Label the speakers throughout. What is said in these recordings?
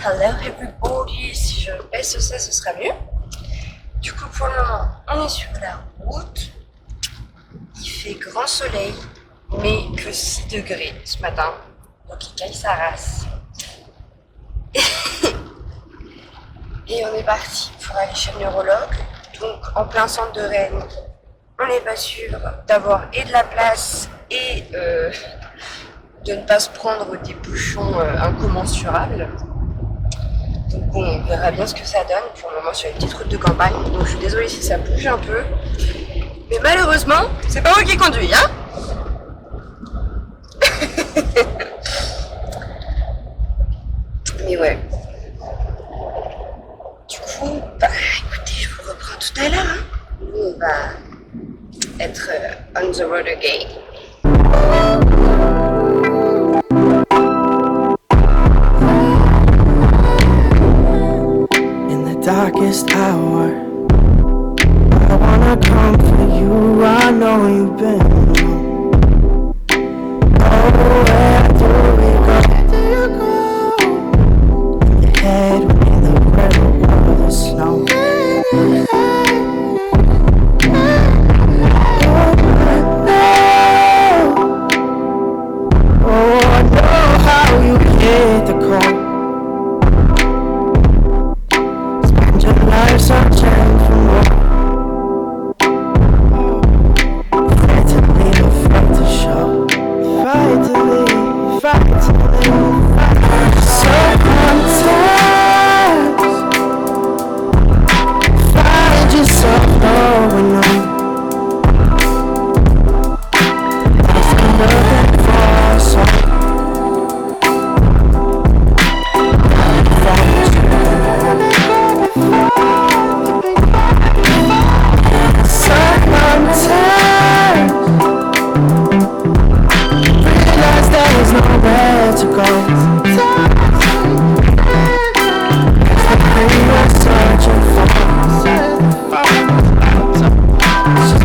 Speaker 1: Hello everybody, si je baisse ça, ce sera mieux. Du coup, pour le moment, on est sur la route. Il fait grand soleil, mais que 6 degrés ce matin. Donc il caille sa race. Et on est parti pour aller chez le neurologue. Donc en plein centre de Rennes, on n'est pas sûr d'avoir et de la place et de ne pas se prendre des bouchons incommensurables. Donc bon, on verra bien ce que ça donne pour le moment sur les petites routes de campagne. Donc je suis désolée si ça bouge un peu. Mais malheureusement, c'est pas moi qui conduis, hein. Mais ouais. Du coup, bah écoutez, je vous reprends tout à l'heure, hein. Nous, on va être on the road again.
Speaker 2: Darkest hour, I wanna come for you. I know you've been wrong. Oh, where do we go? Where do you go? In your head, in the river or the snow. Oh, I know how you hit the cold. Life's searching for more. Afraid to leave, afraid to show. Afraid to leave, afraid to leave, afraid to show. Sometimes find yourself going on. I've been looking for some. Nowhere to go. It's the thing we're searching for. It's just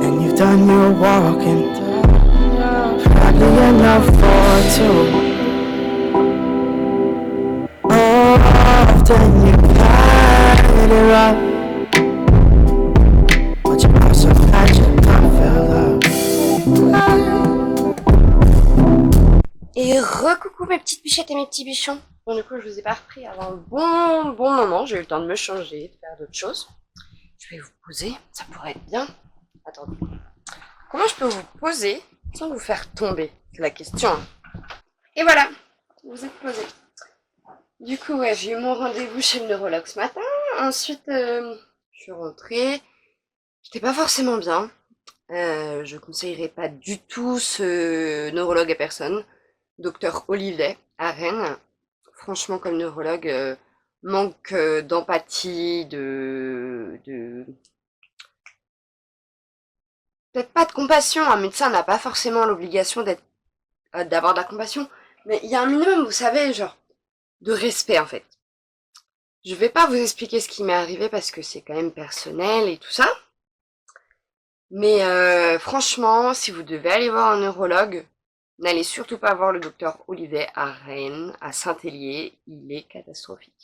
Speaker 2: and you've done your walking, probably enough for two. Oh, often you've had it right.
Speaker 1: Et recoucou mes petites bichettes et mes petits bichons. Bon, du coup, je vous ai pas repris avant un bon moment. J'ai eu le temps de me changer, de faire d'autres choses. Je vais vous poser, ça pourrait être bien. Attendez. Comment je peux vous poser sans vous faire tomber? C'est la question. Et voilà, vous êtes posé. Du coup, ouais, j'ai eu mon rendez-vous chez le neurologue ce matin. Ensuite, je suis rentrée. J'étais pas forcément bien. Je conseillerais pas du tout ce neurologue à personne. Docteur Olivet à Rennes. Franchement, comme neurologue, manque d'empathie, peut-être pas de compassion. Un médecin n'a pas forcément l'obligation d'avoir de la compassion, mais il y a un minimum, vous savez, genre de respect en fait. Je vais pas vous expliquer ce qui m'est arrivé parce que c'est quand même personnel et tout ça. Mais franchement, si vous devez aller voir un neurologue, n'allez surtout pas voir le docteur Olivet à Rennes, à Saint-Hélier, il est catastrophique.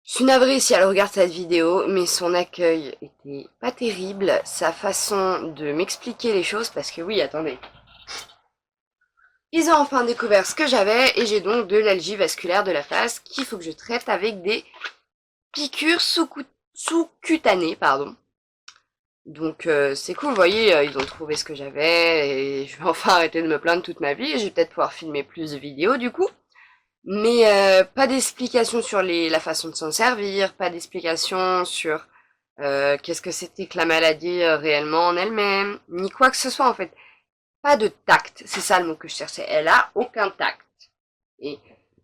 Speaker 1: Je suis navrée si elle regarde cette vidéo, mais son accueil était pas terrible, sa façon de m'expliquer les choses, parce que oui, attendez. Ils ont enfin découvert ce que j'avais, et j'ai donc de l'algie vasculaire de la face qu'il faut que je traite avec des piqûres sous-cutanées, pardon. Donc c'est cool, vous voyez, ils ont trouvé ce que j'avais et je vais enfin arrêter de me plaindre toute ma vie et je vais peut-être pouvoir filmer plus de vidéos du coup. Mais pas d'explication sur la façon de s'en servir, pas d'explication sur qu'est-ce que c'était que la maladie réellement en elle-même, ni quoi que ce soit en fait. Pas de tact, c'est ça le mot que je cherchais, elle a aucun tact. Et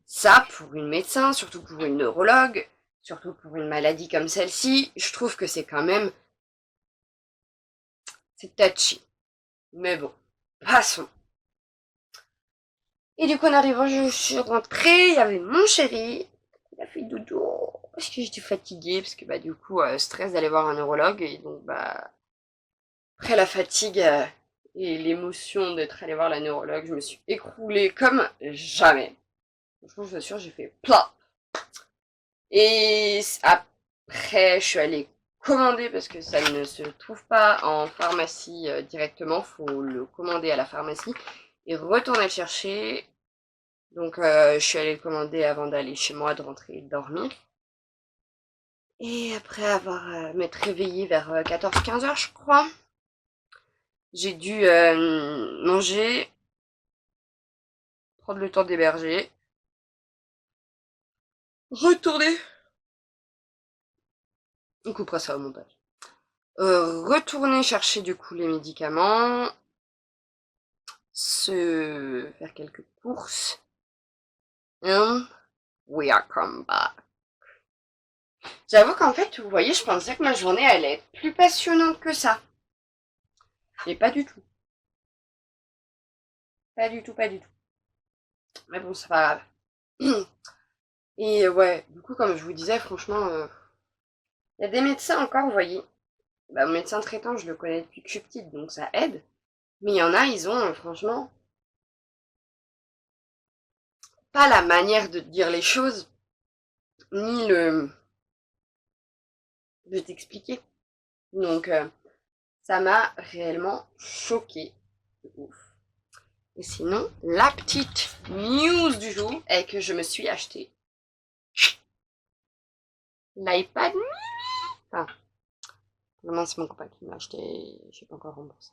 Speaker 1: ça, pour une médecin, surtout pour une neurologue, surtout pour une maladie comme celle-ci, je trouve que c'est quand même... c'est touchy. Mais bon, passons. Et du coup, en arrivant, je suis rentrée, il y avait mon chéri, il a fait dodo, parce que j'étais fatiguée, parce que bah du coup, stress d'aller voir un neurologue, et donc bah, après la fatigue et l'émotion d'être allée voir la neurologue, je me suis écroulée comme jamais. Franchement, je vous assure, j'ai fait plat. Et après, je suis allée commander parce que ça ne se trouve pas en pharmacie directement, faut le commander à la pharmacie et retourner le chercher. Donc je suis allée le commander avant d'aller chez moi, de rentrer et de dormir. Et après avoir m'être réveillée vers 14-15 heures, je crois, j'ai dû manger, prendre le temps d'héberger, retourner. On coupera ça au montage. Retourner chercher du coup les médicaments, se faire quelques courses. And we are come back. J'avoue qu'en fait, vous voyez, je pensais que ma journée allait être plus passionnante que ça. Mais pas du tout. Pas du tout, pas du tout. Mais bon, c'est pas grave. Et ouais, du coup, comme je vous disais, franchement, il y a des médecins encore, vous voyez. Bah, mon médecin traitant, je le connais depuis que je suis petite, donc ça aide. Mais il y en a, ils ont, franchement, pas la manière de dire les choses, ni de t'expliquer. Donc, ça m'a réellement choquée. Ouf. Et sinon, la petite news du jour est que je me suis acheté l'iPad mini. Enfin, vraiment, c'est mon copain qui m'a acheté, je sais pas encore remboursé.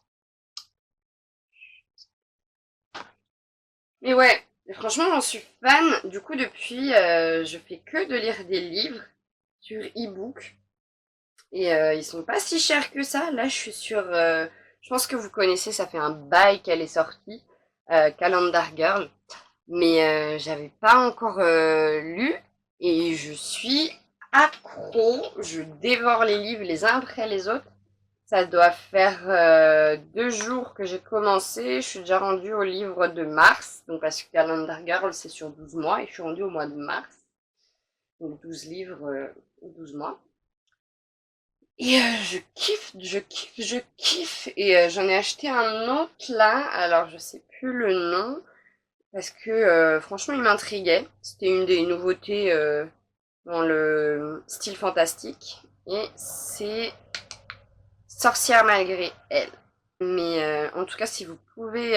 Speaker 1: Mais ouais, franchement, j'en suis fan. Du coup, depuis, je fais que de lire des livres sur e-book. Et ils sont pas si chers que ça. Là, je suis sur... je pense que vous connaissez, ça fait un bail qu'elle est sortie. Calendar Girl. Mais j'avais pas encore lu. Et je suis accro. Je dévore les livres les uns après les autres. Ça doit faire 2 jours que j'ai commencé. Je suis déjà rendue au livre de mars. Donc parce que Calendar Girl, c'est sur 12 mois. Et je suis rendue au mois de mars. Donc 12 livres, 12 mois. Et je kiffe, je kiffe, je kiffe. Et j'en ai acheté un autre là. Alors je sais plus le nom. Parce que franchement il m'intriguait. C'était une des nouveautés dans le style fantastique. Et c'est Sorcière malgré elle. Mais en tout cas si vous pouvez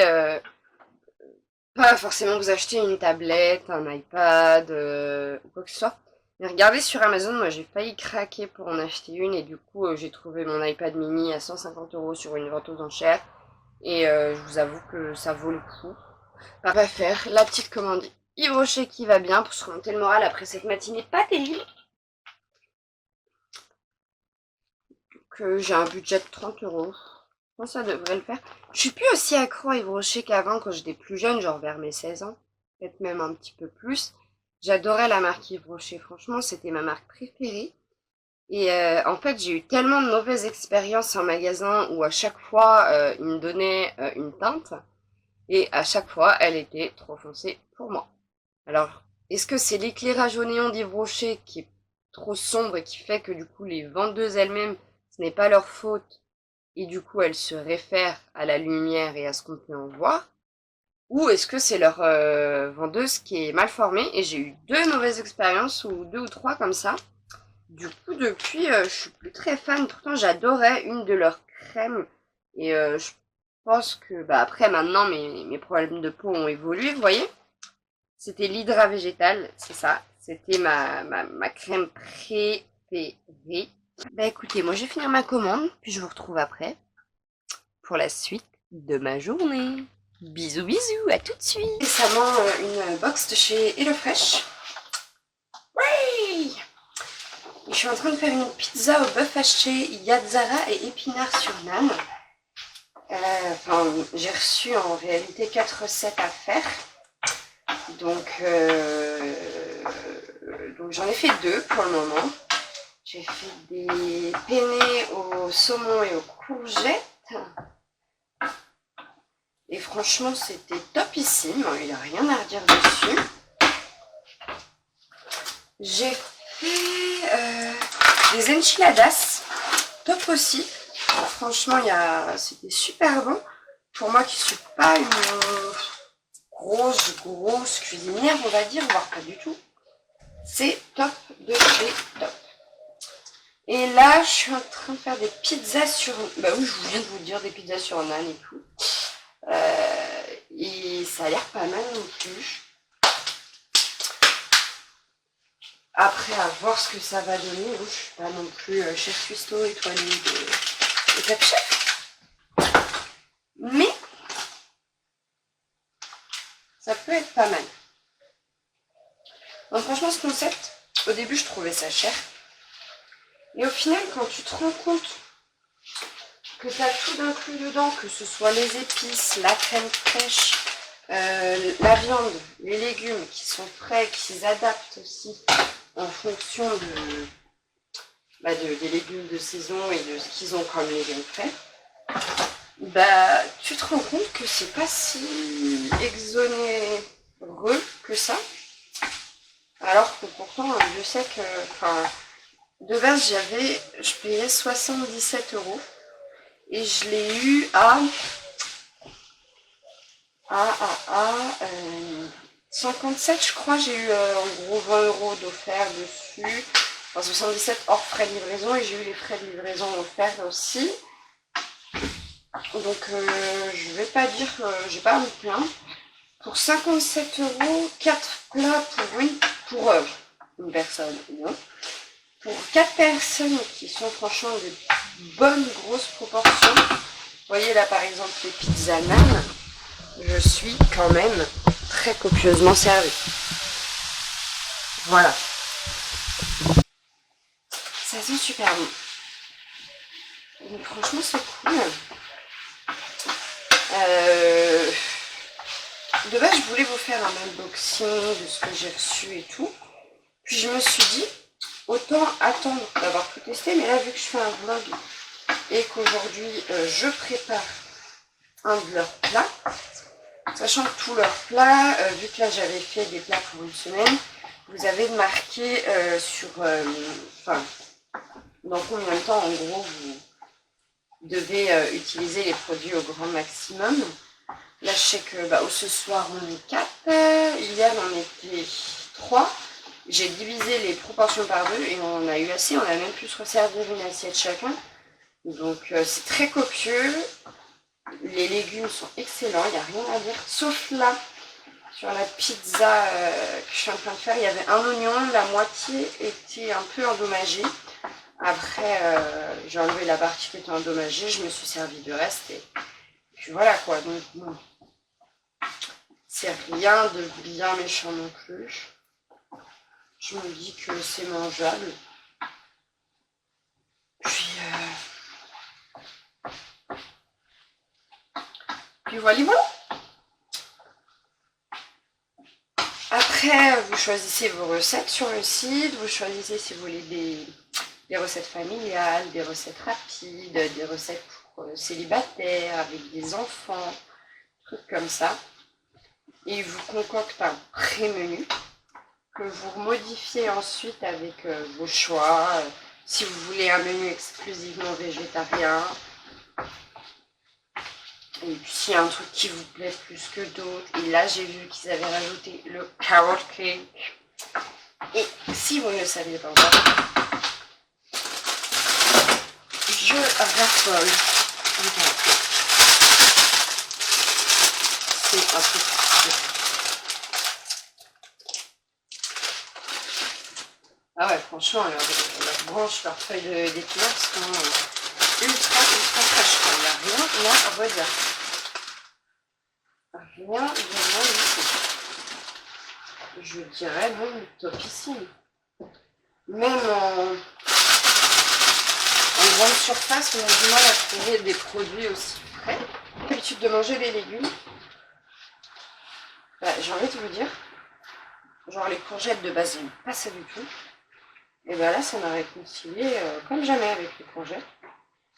Speaker 1: pas forcément vous acheter une tablette, un iPad ou quoi que ce soit. Mais regardez sur Amazon, moi j'ai failli craquer pour en acheter une et du coup j'ai trouvé mon iPad mini à 150 € sur une vente aux enchères et je vous avoue que ça vaut le coup. Pas à faire, la petite commande Yves Rocher qui va bien pour se remonter le moral après cette matinée pas terrible. Que j'ai un budget de 30 €. Je pense que ça devrait le faire. Je suis plus aussi accro à Yves Rocher qu'avant quand j'étais plus jeune, genre vers mes 16 ans. Peut-être même un petit peu plus. J'adorais la marque Yves Rocher, franchement, c'était ma marque préférée. Et en fait, j'ai eu tellement de mauvaises expériences en magasin où à chaque fois, ils me donnaient une teinte. Et à chaque fois, elle était trop foncée pour moi. Alors, est-ce que c'est l'éclairage au néon d'Yves Rocher qui est trop sombre et qui fait que du coup, les vendeuses elles-mêmes, ce n'est pas leur faute et du coup, elles se réfèrent à la lumière et à ce qu'on peut en voir? Ou est-ce que c'est leur vendeuse qui est mal formée? Et j'ai eu 2 mauvaises expériences, ou 2 ou 3 comme ça. Du coup, depuis, je suis plus très fan. Pourtant, j'adorais une de leurs crèmes. Et je pense que, bah après, maintenant, mes problèmes de peau ont évolué, vous voyez. C'était l'hydra végétal, c'est ça. C'était ma crème préférée. Bah écoutez, moi, je vais finir ma commande, puis je vous retrouve après pour la suite de ma journée. Bisous bisous, à tout de suite. Récemment une box de chez HelloFresh. Oui. Je suis en train de faire une pizza au bœuf haché, Yazzara et épinards sur naan. J'ai reçu en réalité 4 recettes à faire. Donc j'en ai fait 2 pour le moment. J'ai fait des penne au saumon et aux courgettes. Et franchement, c'était topissime. Il n'y a rien à redire dessus. J'ai fait des enchiladas. Top aussi. franchement, c'était super bon. Pour moi qui suis pas une grosse cuisinière, on va dire, voire pas du tout. C'est top de chez top. Et là, je suis en train de faire des pizzas sur... Bah oui, je viens de vous dire, des pizzas sur naan et tout. Et ça a l'air pas mal non plus. Après, à voir ce que ça va donner. Je suis pas non plus chef cuistot étoilé de Top Chef. Mais ça peut être pas mal. Donc franchement, ce concept, au début, je trouvais ça cher. Et au final, quand tu te rends compte que tu as tout d'inclus dedans, que ce soit les épices, la crème fraîche, la viande, les légumes qui sont frais, qu'ils adaptent aussi en fonction des légumes de saison et de ce qu'ils ont comme légumes frais, bah tu te rends compte que c'est pas si exonéreux que ça. Alors que pourtant, je sais que, de base, je payais 77 € et je l'ai eu à 57, je crois. J'ai eu en gros 20 € d'offert dessus. Enfin, 77 hors frais de livraison et j'ai eu les frais de livraison offerts aussi. Donc je vais pas dire que j'ai pas à me plaindre. Pour 57 €, 4 plats pour une personne, non. Pour 4 personnes qui sont franchement de bonnes grosses proportions. Vous voyez là par exemple les pizzas naan, je suis quand même très copieusement servie. Voilà. Ça sent super bon. Donc franchement c'est cool. De base je voulais vous faire un unboxing de ce que j'ai reçu et tout. Puis je me suis dit, autant attendre d'avoir tout testé, mais là vu que je fais un vlog et qu'aujourd'hui je prépare un de leurs plats, sachant que tous leurs plats, vu que là j'avais fait des plats pour une semaine, vous avez marqué dans combien de temps en gros vous devez utiliser les produits au grand maximum. Là je sais que ce soir on est 4, hier on était 3. J'ai divisé les proportions par 2 et on a eu assez, on a même pu se resservir une assiette chacun. Donc c'est très copieux. Les légumes sont excellents, il n'y a rien à dire. Sauf là, sur la pizza que je suis en train de faire, il y avait un oignon, la moitié était un peu endommagée. Après, j'ai enlevé la partie qui était endommagée, je me suis servi du reste et puis voilà quoi. Donc bon, c'est rien de bien méchant non plus. Je me dis que c'est mangeable. Puis voilà. Après, vous choisissez vos recettes sur le site. Vous choisissez si vous voulez des recettes familiales, des recettes rapides, des recettes pour célibataires, avec des enfants, trucs comme ça. Et ils vous concoctent un pré-menu que vous modifiez ensuite avec vos choix. Si vous voulez un menu exclusivement végétarien. Et puis s'il y a un truc qui vous plaît plus que d'autres. Et là j'ai vu qu'ils avaient rajouté le carrot cake. Et si vous ne le saviez pas encore, je raffole un carrot cake. C'est un truc. Ah ouais, franchement, leurs branches, leurs feuilles d'épinards sont ultra fraîches. Il n'y a rien à redire. Rien du tout. Je dirais même topissime. Même en grande surface, on a du mal à trouver des produits aussi frais. J'ai l'habitude de manger des légumes. J'ai envie de vous dire, genre les courgettes de base, j'aime pas ça du tout. Et bien là, ça m'a réconcilié comme jamais avec les courgettes.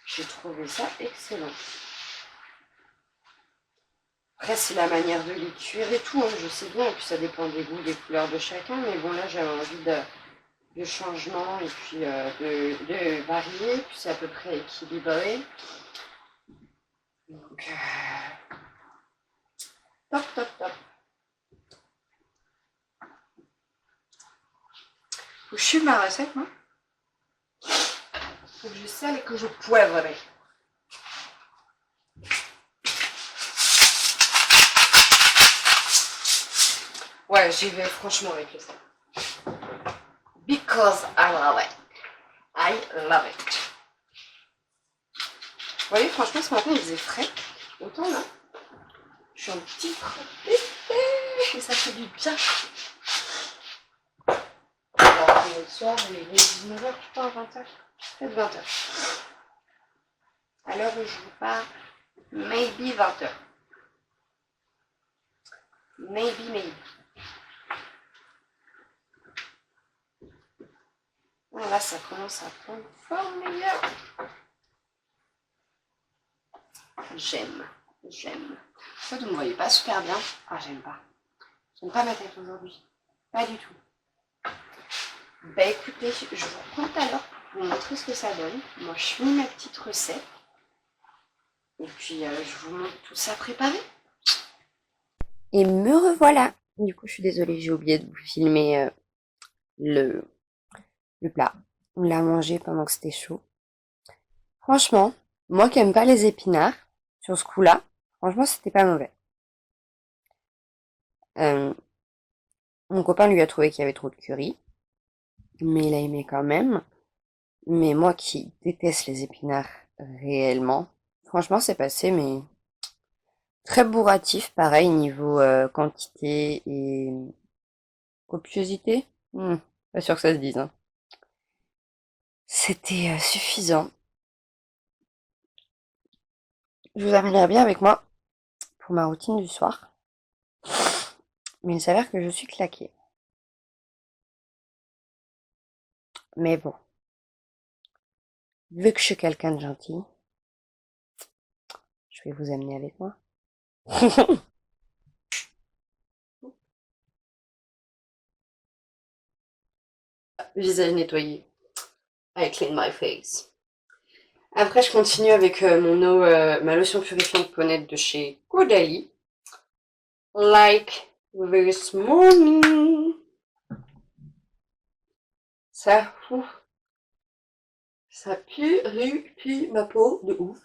Speaker 1: J'ai trouvé ça excellent. Après, c'est la manière de les cuire et tout, hein, je sais bien. Et puis, ça dépend des goûts, des couleurs de chacun. Mais bon, là, j'avais envie de changement et puis de varier. Puis, c'est à peu près équilibré. Donc, top, top, top. Je suis ma recette, moi. Faut que je sale et que je poivre. Ouais, j'y vais franchement avec le sel. Because I love it. I love it. Vous voyez, franchement, ce matin, il faisait frais. Autant là. Je suis un petit crepé et ça fait du bien. Alors, le soir, il est 19h, je crois, 20h. Peut-être 20h. À l'heure où je vous parle, maybe 20h. Maybe. Là, ça commence à prendre forme, les gars. J'aime. En fait, vous ne me voyez pas super bien. Ah, j'aime pas. J'aime pas ma tête aujourd'hui. Pas du tout. Bah écoutez, je vous reprends tout à l'heure pour vous montrer ce que ça donne. Moi, je finis ma petite recette. Et puis, je vous montre tout ça préparé. Et me revoilà. Du coup, je suis désolée, j'ai oublié de vous filmer le plat. On l'a mangé pendant que c'était chaud. Franchement, moi qui aime pas les épinards, sur ce coup-là, franchement, c'était pas mauvais. Mon copain lui a trouvé qu'il y avait trop de curry, mais il a aimé quand même. Mais moi qui déteste les épinards réellement, franchement, c'est passé, mais très bourratif, pareil, niveau quantité et copiosité. Pas sûr que ça se dise, hein. C'était suffisant. Je vous amènerai bien avec moi pour ma routine du soir. Mais il s'avère que je suis claquée. Mais bon. Vu que je suis quelqu'un de gentil, je vais vous amener avec moi. Visage nettoyé. I clean my face. Après, je continue avec ma lotion purifiante peau-nette de chez Caudalie. Like this morning. Ça purifie ma peau de ouf.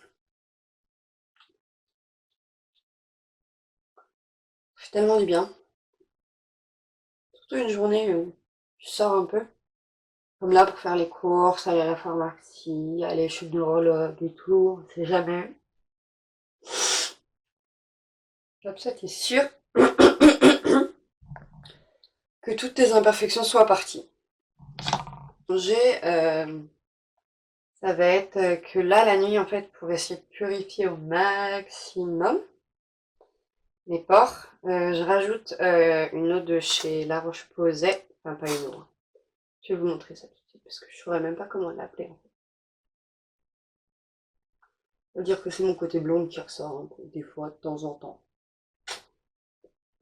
Speaker 1: Ça fait tellement du bien. Surtout une journée où je sors un peu. Comme là pour faire les courses, aller à la pharmacie, aller chez le neurologue et tout, on sait jamais. Comme ça, t'es sûr que toutes tes imperfections soient parties. Ça va être que là, la nuit, en fait, pour essayer de purifier au maximum mes pores, je rajoute une eau de chez La Roche-Posay. Enfin, pas une eau. Je vais vous montrer ça tout de suite parce que je saurais même pas comment l'appeler, en fait. On va dire que c'est mon côté blonde qui ressort un peu, des fois, de temps en temps.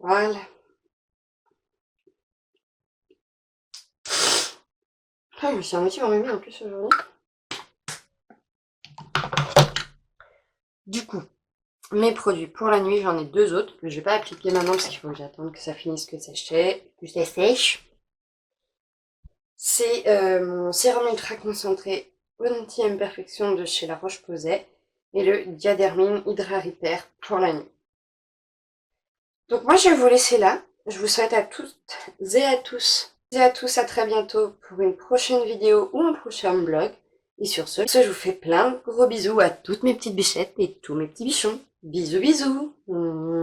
Speaker 1: Voilà. Ah, je me suis remis en mémé en plus aujourd'hui. Du coup, mes produits pour la nuit, j'en ai 2 autres que je vais pas appliquer maintenant parce qu'il faut que j'attende que ça finisse que ça sèche. C'est mon sérum ultra concentré anti-imperfection de chez La Roche-Posay et le Diadermine Hydra Repair pour la nuit. Donc moi je vais vous laisser là. Je vous souhaite à toutes et à tous à très bientôt pour une prochaine vidéo ou un prochain vlog. Et sur ce, je vous fais plein de gros bisous à toutes mes petites bichettes et tous mes petits bichons. Bisous bisous.